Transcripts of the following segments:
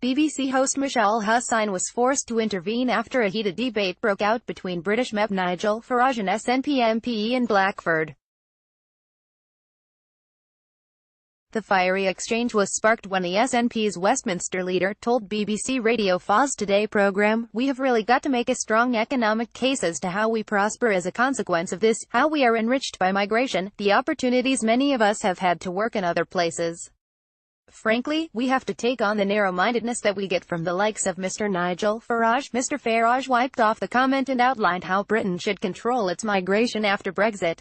BBC host Mishal Husain was forced to intervene after a heated debate broke out between British MEP Nigel Farage and SNP MP in Blackford. The fiery exchange was sparked when the SNP's Westminster leader told BBC Radio 4's Today programme, "We have really got to make a strong economic case as to how we prosper as a consequence of this, how we are enriched by migration, the opportunities many of us have had to work in other places. Frankly, we have to take on the narrow-mindedness that we get from the likes of Mr. Nigel Farage." Mr. Farage wiped off the comment and outlined how Britain should control its migration after Brexit.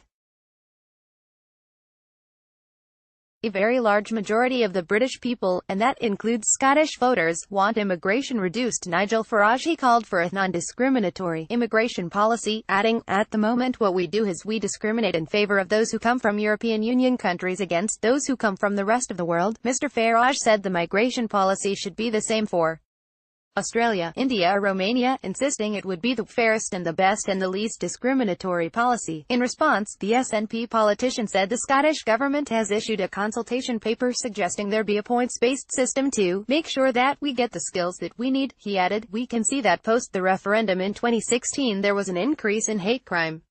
A very large majority of the British people, and that includes Scottish voters, want immigration reduced. Nigel Farage he called for a non-discriminatory immigration policy, adding, "At the moment what we do is we discriminate in favour of those who come from European Union countries against those who come from the rest of the world." Mr. Farage said the migration policy should be the same for Australia, India or Romania, insisting it would be the fairest and the best and the least discriminatory policy. In response, the SNP politician said the Scottish government has issued a consultation paper suggesting there be a points-based system to make sure that we get the skills that we need. He added, "We can see that post the referendum in 2016 there was an increase in hate crime."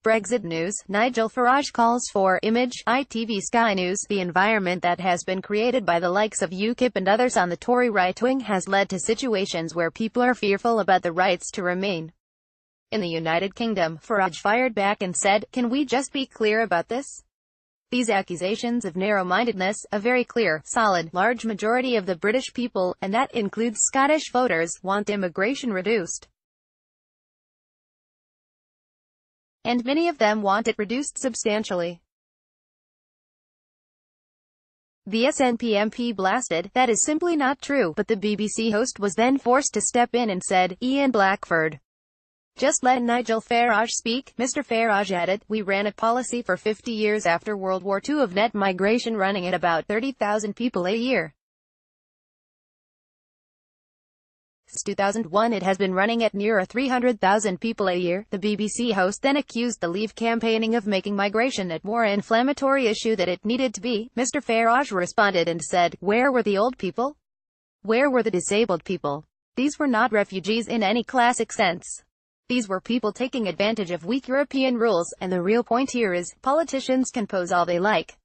Brexit news. Nigel Farage calls for image, ITV Sky News. The environment that has been created by the likes of UKIP and others on the Tory right wing has led to situations where people are fearful about the rights to remain in the United Kingdom. Farage fired back and said, "Can we just be clear about this? These accusations of narrow-mindedness, a very clear, solid, large majority of the British people, and that includes Scottish voters, want immigration reduced. And many of them want it reduced substantially." The SNP MP blasted, "That is simply not true," but the BBC host was then forced to step in and said, "Ian Blackford, just let Nigel Farage speak." Mr. Farage added, "We ran a policy for 50 years after World War II of net migration running at about 30,000 people a year. Since 2001 it has been running at near 300,000 people a year." The BBC host then accused the Leave campaigning of making migration a more inflammatory issue than it needed to be. Mr. Farage responded and said, "Where were the old people? Where were the disabled people? These were not refugees in any classic sense. These were people taking advantage of weak European rules, and the real point here is, politicians can pose all they like.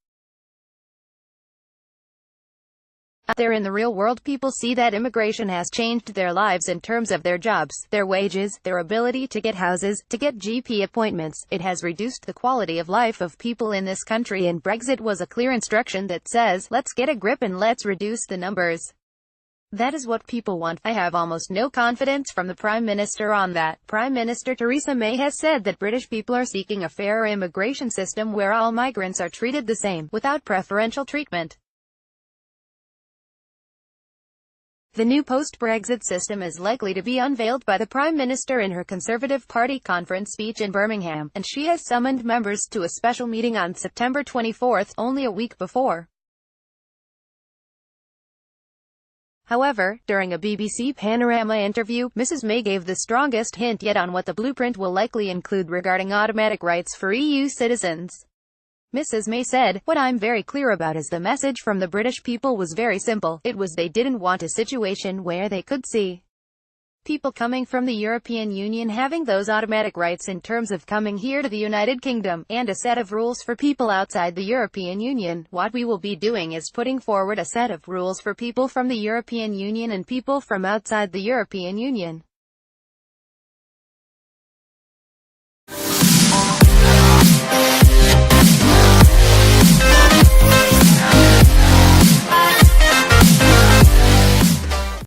Out there in the real world people see that immigration has changed their lives in terms of their jobs, their wages, their ability to get houses, to get GP appointments. It has reduced the quality of life of people in this country, and Brexit was a clear instruction that says, let's get a grip and let's reduce the numbers. That is what people want. I have almost no confidence from the Prime Minister on that." Prime Minister Theresa May has said that British people are seeking a fairer immigration system where all migrants are treated the same, without preferential treatment. The new post-Brexit system is likely to be unveiled by the Prime Minister in her Conservative Party conference speech in Birmingham, and she has summoned members to a special meeting on September 24, only a week before. However, during a BBC Panorama interview, Mrs May gave the strongest hint yet on what the blueprint will likely include regarding automatic rights for EU citizens. Mrs May said, "What I'm very clear about is the message from the British people was very simple. It was they didn't want a situation where they could see people coming from the European Union having those automatic rights in terms of coming here to the United Kingdom, and a set of rules for people outside the European Union. What we will be doing is putting forward a set of rules for people from the European Union and people from outside the European Union.